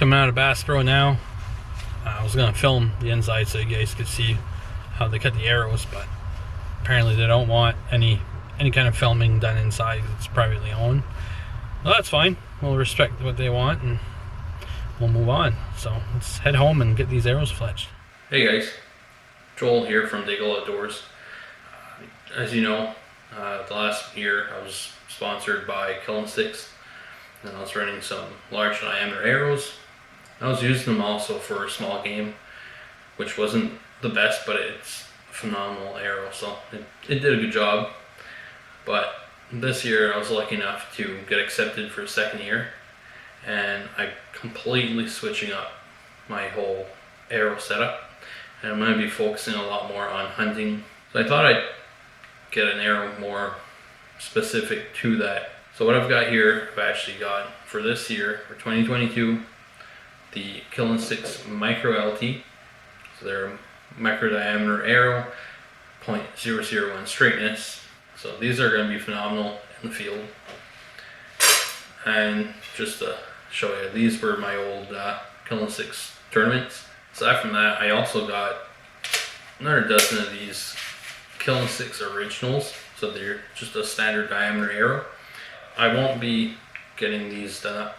coming out of Bass Pro now. I was gonna film the inside so you guys could see how they cut the arrows, but apparently they don't want any kind of filming done inside because it's privately owned. Well, that's fine. We'll respect what they want and we'll move on. So let's head home and get these arrows fletched. Hey guys, Joel here from Diggle Outdoors. As you know, the last year I was sponsored by Stix, and I was running some large diameter arrows. I was using them also for small game, which wasn't the best, but it's a phenomenal arrow, so it did a good job. But this year I was lucky enough to get accepted for a second year, and I'm completely switching up my whole arrow setup, and I'm going to be focusing a lot more on hunting. So I thought I'd get an arrow more specific to that. So what I've got here, I've actually got for this year, for 2022, the Stix Micro LT. So they're a micro diameter arrow, 0.001 straightness. So these are going to be phenomenal in the field. And just to show you, these were my old Stix tournaments. Aside from that, I also got another dozen of these Stix originals. So they're just a standard diameter arrow. I won't be getting these done up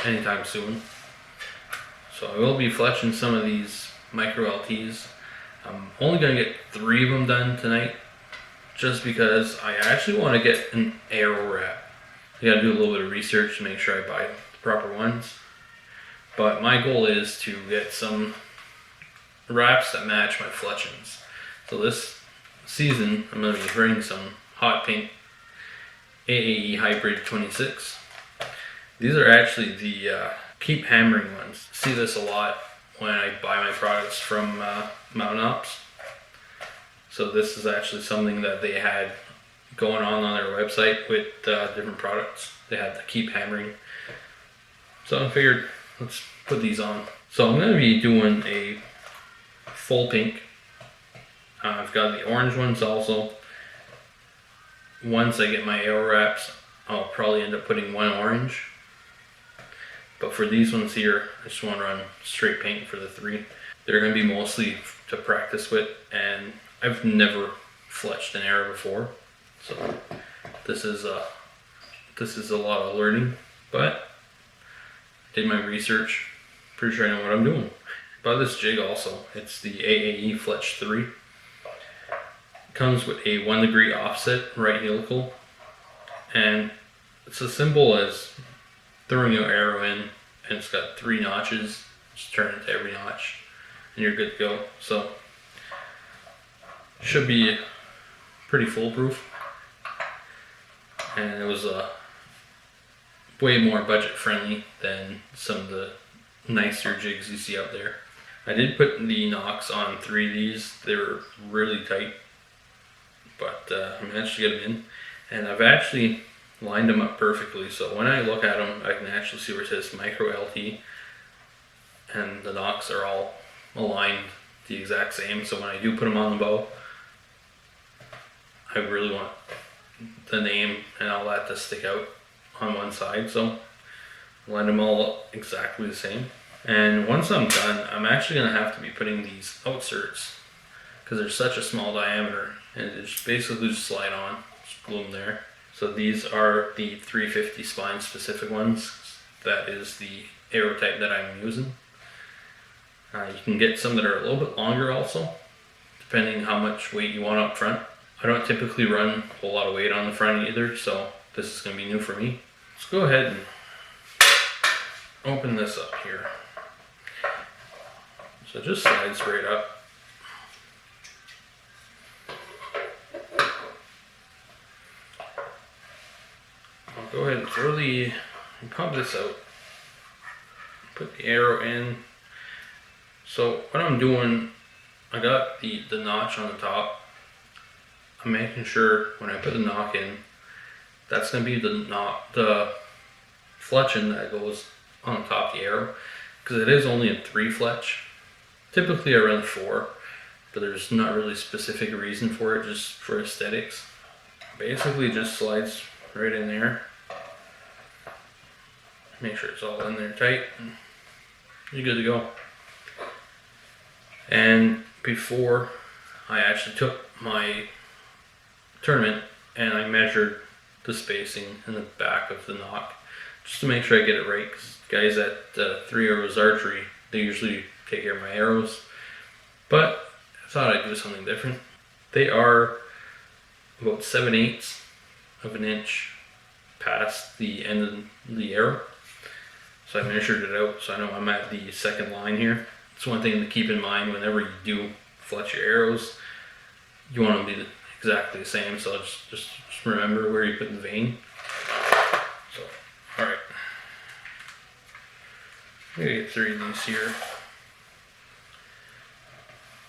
anytime soon. So I will be fletching some of these micro LTs. I'm only going to get 3 of them done tonight, just because I actually want to get an arrow wrap. I got to do a little bit of research to make sure I buy the proper ones. But my goal is to get some wraps that match my fletchings. So this season I'm going to be running some hot pink AAE Hybrid 26. These are actually the keep hammering ones. See this a lot when I buy my products from Mountain Ops. So this is actually something that they had going on their website with different products. They had the keep hammering. So I figured let's put these on. So I'm going to be doing a full pink. I've got the orange ones also. Once I get my arrow wraps, I'll probably end up putting one orange. But for these ones here, I just want to run straight pink for the 3. They're going to be mostly to practice with, and I've never fletched an arrow before. So this is a lot of learning, but I did my research. Pretty sure I know what I'm doing. Bought this jig also. It's the AAE Fletch 3. Comes with a 1 degree offset right helical, and it's as simple as throwing your arrow in, and it's got 3 notches. Just turn it to every notch and you're good to go. So should be pretty foolproof, and it was way more budget friendly than some of the nicer jigs you see out there. I did put the nocks on 3 of these. They were really tight, but I managed to get them in, and I've actually lined them up perfectly. So when I look at them, I can actually see where it says Micro LT, and the nocks are all aligned the exact same. So when I do put them on the bow, I really want the name and all that to stick out on one side. So I lined them all up exactly the same. And once I'm done, I'm actually going to have to be putting these outserts, because they're such a small diameter, and it's basically just slide on, just glue them there. So these are the 350 spine specific ones. That is the arrow type that I'm using. You can get some that are a little bit longer also, depending how much weight you want up front. I don't typically run a whole lot of weight on the front either, so this is going to be new for me. Let's go ahead and open this up here. So it just slides right up. I'll go ahead and pump this out. Put the arrow in. So what I'm doing, I got the notch on the top. I'm making sure when I put the nock in, that's going to be the fletching that goes on the top of the arrow, because it is only a 3 fletch. Typically I run 4, but there's not really a specific reason for it, just for aesthetics. Basically it just slides right in there. Make sure it's all in there tight. you're good to go. And before I actually took my tournament and I measured the spacing in the back of the nock just to make sure I get it right, because guys at 3 Arrows Archery, they usually take care of my arrows, but I thought I'd do something different. They are about 7/8 of an inch past the end of the arrow, so I measured it out, so I know I'm at the second line here. It's one thing to keep in mind whenever you do fletch your arrows. You want them to be exactly the same, so just remember where you put the vein. So, alright. I'm gonna get 3 of these here.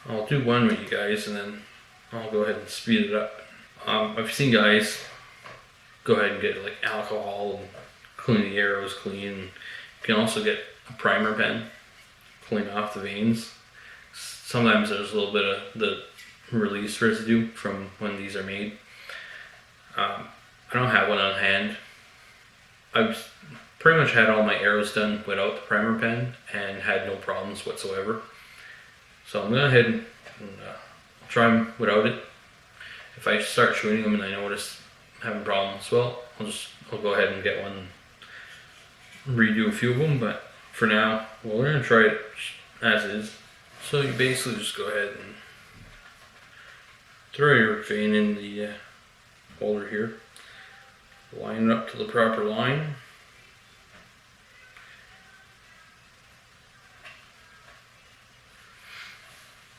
I'll do one with you guys and then I'll go ahead and speed it up. I've seen guys go ahead and get like alcohol and clean the arrows clean. You can also get a primer pen, clean off the veins. Sometimes there's a little bit of the release residue from when these are made. I don't have one on hand. I've pretty much had all my arrows done without the primer pen and had no problems whatsoever. So I'm going to go ahead and try them without it. If I start shooting them and I notice I'm having problems, well, I'll go ahead and get one, redo a few of them, but for now, well, we're going to try it as is. So you basically just go ahead and throw your vein in the holder here, line it up to the proper line.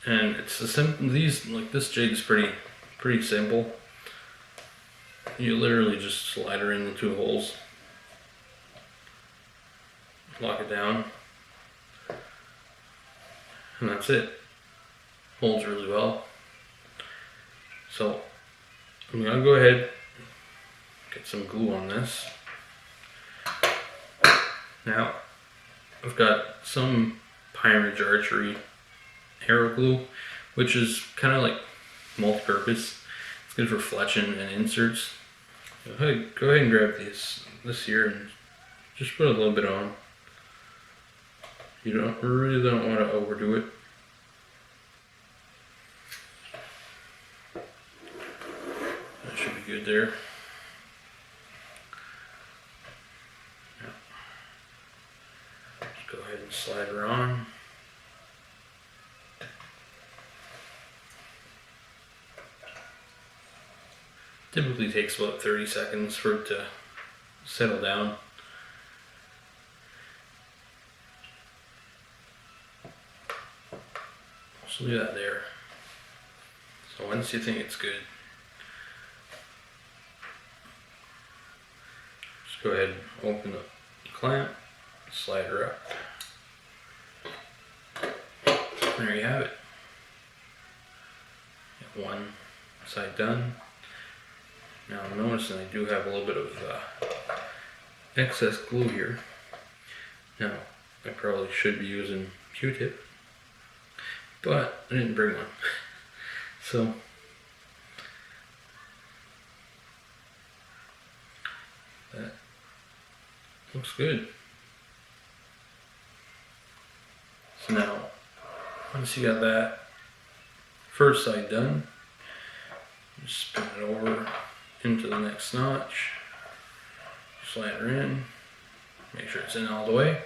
And it's a simple, this jig is pretty simple. You literally just slide her in the 2 holes, lock it down, and that's it. Holds really well. So I'm gonna go ahead, get some glue on this. Now I've got some Pine Ridge Archery arrow glue, which is kind of like multi-purpose. It's good for fletching and inserts. Go ahead and grab this here and just put a little bit on. You really don't want to overdo it. That should be good there. Yeah. Just go ahead and slide her on. Typically takes about 30 seconds for it to settle down. So leave that there. So once you think it's good, just go ahead and open the clamp, slide her up. There you have it. Got one side done. Now I'm noticing I do have a little bit of excess glue here. Now I probably should be using Q-tip, but I didn't bring one. So that looks good. So now once you got that first side done, just spin it over into the next notch, slide her in, make sure it's in all the way,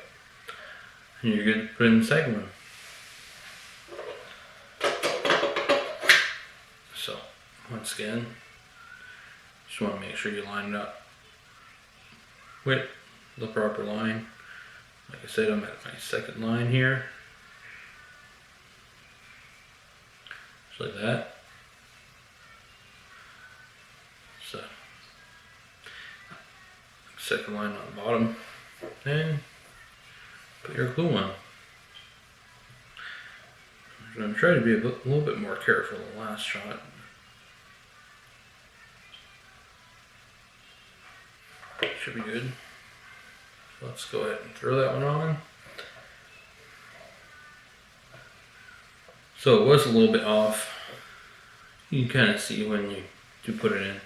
and you're good to put in the second one. So once again, just want to make sure you line it up with the proper line. Like I said, I'm at my second line here, just like that. So, second line on the bottom, and put your glue on. I'm going to try to be a little bit more careful in the last shot. Should be good. So let's go ahead and throw that one on. So it was a little bit off. You can kind of see when you do put it in.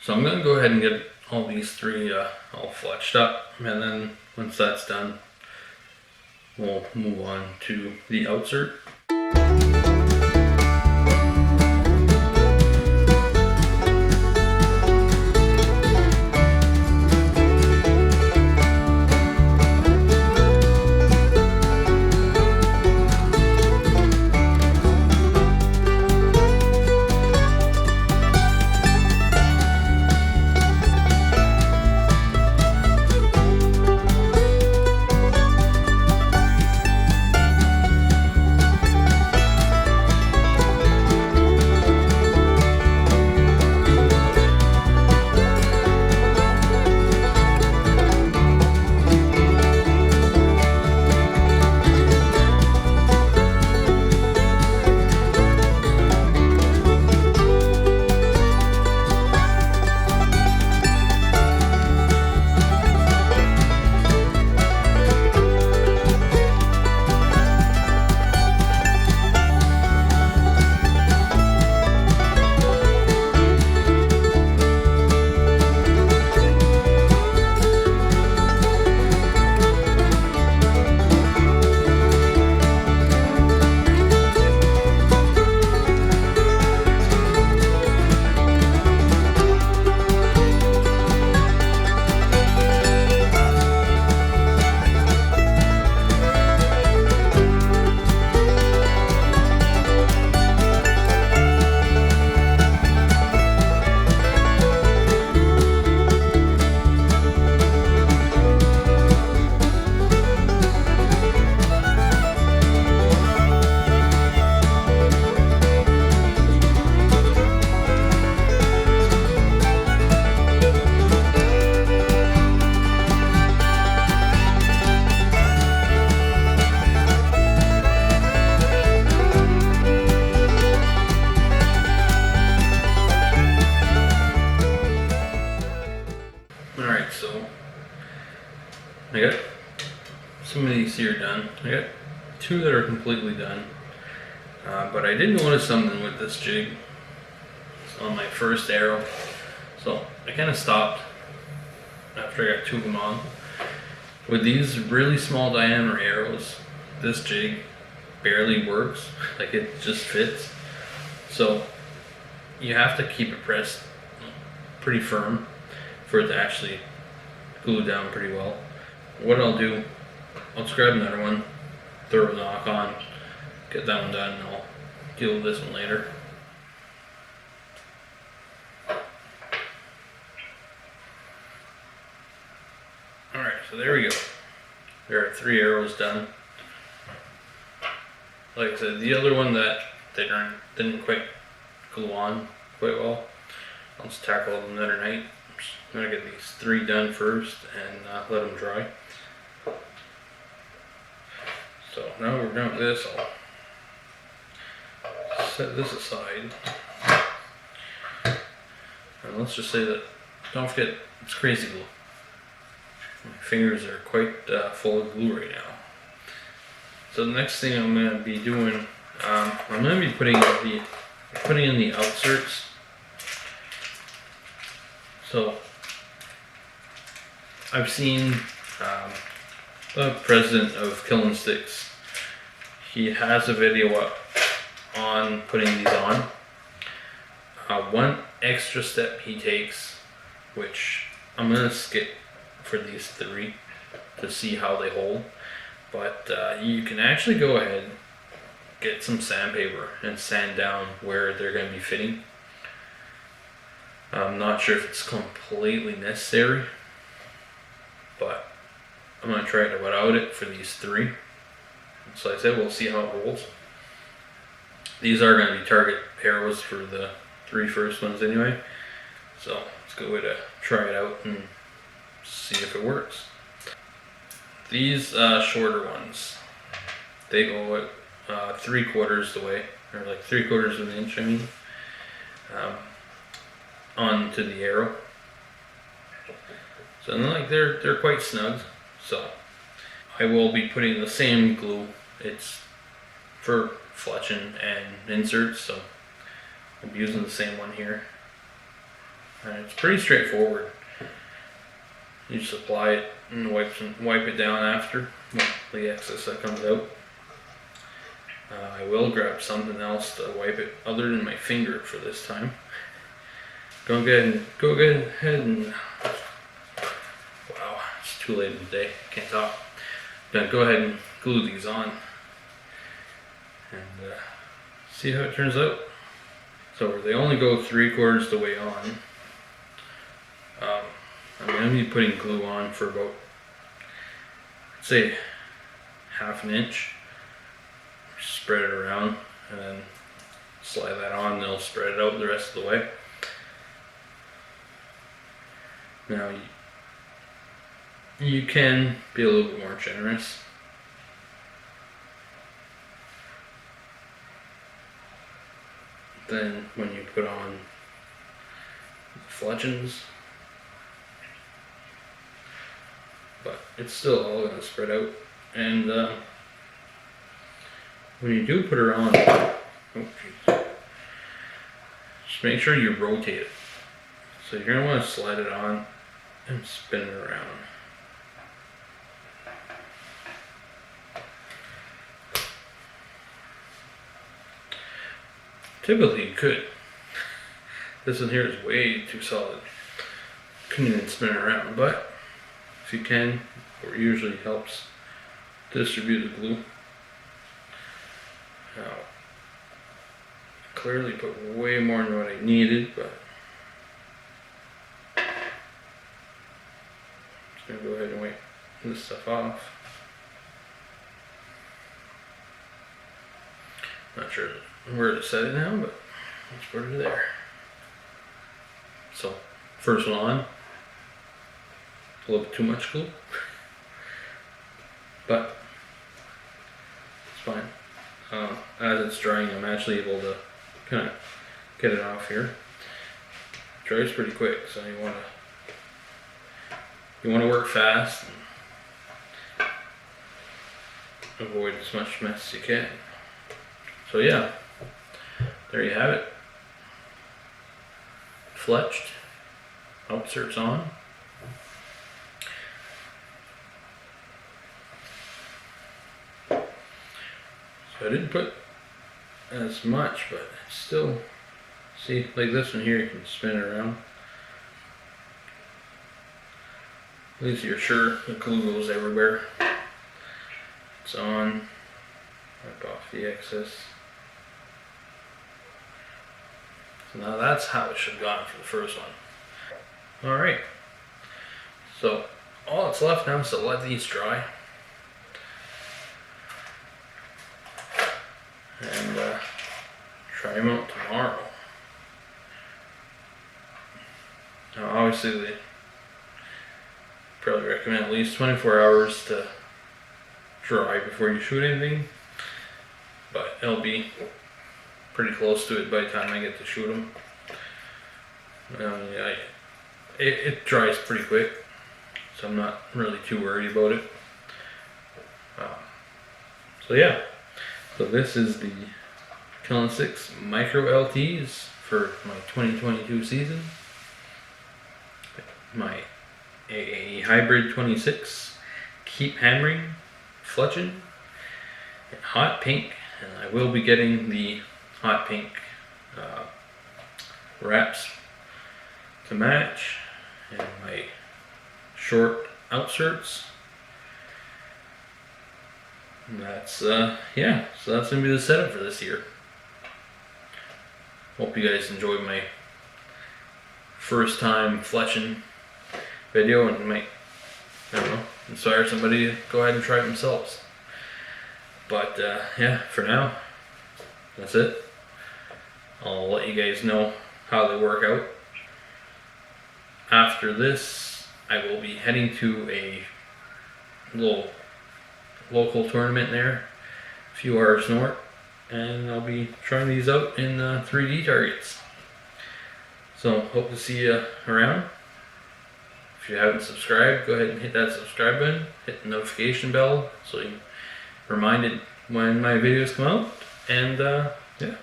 So I'm going to go ahead and get all these 3 all fletched up, and then once that's done, we'll move on to the outsert. Alright, so I got some of these here done. I got two that are completely done. But I did notice something with this jig on my first arrow. So I kind of stopped after I got two of them on. With these really small diameter arrows, this jig barely works. Like, it just fits. So you have to keep it pressed pretty firm for it to actually glue down pretty well. What I'll do, I'll just grab another one, throw a knock on, get that one done, and I'll deal with this one later. Alright, so there we go. There are 3 arrows done. Like I said, the other one that they didn't quite glue on quite well, I'll just tackle them another night. I'm going to get these 3 done first and let them dry. So now we're done with this, I'll set this aside. And let's just say that, don't forget, it's crazy glue. My fingers are quite full of glue right now. So the next thing I'm going to be doing, I'm going to be putting in the outserts. So I've seen the president of Killing Stix. He has a video up on putting these on. One extra step he takes, which I'm going to skip for these 3 to see how they hold. But you can actually go ahead, get some sandpaper and sand down where they're going to be fitting. I'm not sure if it's completely necessary, but I'm going to try it without it for these 3. So like I said, we'll see how it holds. These are going to be target arrows for the 3 first ones anyway. So it's a good way to try it out and see if it works. These shorter ones, they go at 3/4 the way, or like 3/4 of an inch, I mean, onto the arrow. So like they're quite snug. So I will be putting the same glue. It's for fletching and inserts, so I'll be using the same one here. And it's pretty straightforward. You just apply it and wipe it down after, well, the excess that comes out. I will grab something else to wipe it other than my finger for this time. Go ahead and wow, it's too late in the day, can't talk. Then go ahead and glue these on and see how it turns out. So they only go 3/4 the way on. I'm going to be putting glue on for about, I'd say, 1/2 inch. Spread it around and then slide that on, and it'll spread it out the rest of the way. Now you can be a little bit more generous. Then when you put on the fletchings, but it's still all going to spread out. And when you do put her on, just make sure you rotate it. So you're going to want to slide it on and spin it around. Typically you could. This one here is way too solid. Couldn't even spin it around, but if you can, it usually helps distribute the glue. Now, clearly put way more than what I needed, but I'm just going to go ahead and wipe this stuff off. Not sure where to set it now, but let's put it there. So, first one on, a little bit too much glue, but it's fine. As it's drying, I'm actually able to kind of get it off here. It dries pretty quick, so you want to work fast and avoid as much mess as you can. So yeah, there you have it. Fletched, outserts on. So I didn't put as much, but still, see, like this one here, you can spin it around. At least you're sure the glue goes everywhere. It's on. Wipe off the excess. So now that's how it should have gone for the first one. Alright. So all that's left now is to let these dry. And try them out tomorrow. Now obviously they probably recommend at least 24 hours to dry before you shoot anything, but it'll be pretty close to it by the time I get to shoot them. Yeah, it dries pretty quick, so I'm not really too worried about it. So yeah, so this is the Stix Micro LTs for my 2022 season. My AA Hybrid 26, Keep Hammering, Fletching, and Hot Pink, and I will be getting the Hot Pink wraps to match, and my short outserts. And that's yeah, so that's gonna be the setup for this year. Hope you guys enjoyed my first time fletching video, and might, I don't know, inspire somebody to go ahead and try it themselves. But yeah, for now, that's it. I'll let you guys know how they work out. After this, I will be heading to a little local tournament there, a few hours north, and I'll be trying these out in 3D targets. So hope to see you around. If you haven't subscribed, go ahead and hit that subscribe button, hit the notification bell so you're reminded when my videos come out, and yeah,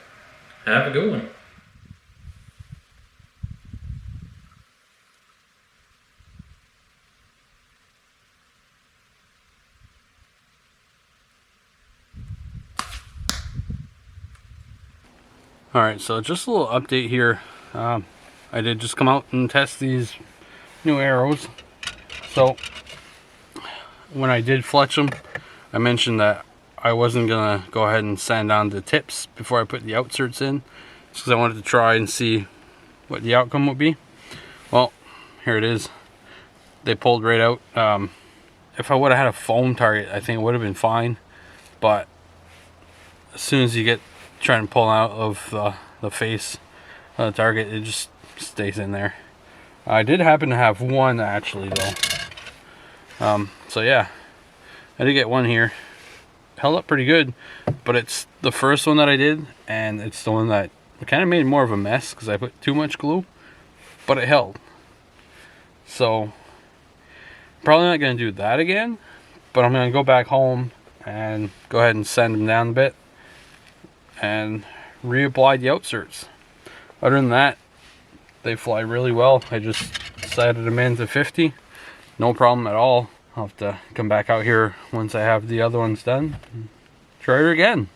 have a good one. Alright, so just a little update here. I did just come out and test these new arrows. So when I did fletch them, I mentioned that I wasn't gonna go ahead and sand on the tips before I put the outserts in, just because I wanted to try and see what the outcome would be. Well, here it is. They pulled right out. If I would have had a foam target, I think it would have been fine, but as soon as you get trying to pull out of the face of the target, it just stays in there. I did happen to have one actually though. So yeah, I did get one here. Held up pretty good, but it's the first one that I did, and it's the one that kind of made more of a mess because I put too much glue, but it held. So probably not going to do that again, but I'm going to go back home and go ahead and sand them down a bit and reapply the outserts. Other than that, they fly really well. I just sighted them in to 50. No problem at all. I'll have to come back out here once I have the other ones done and try it again.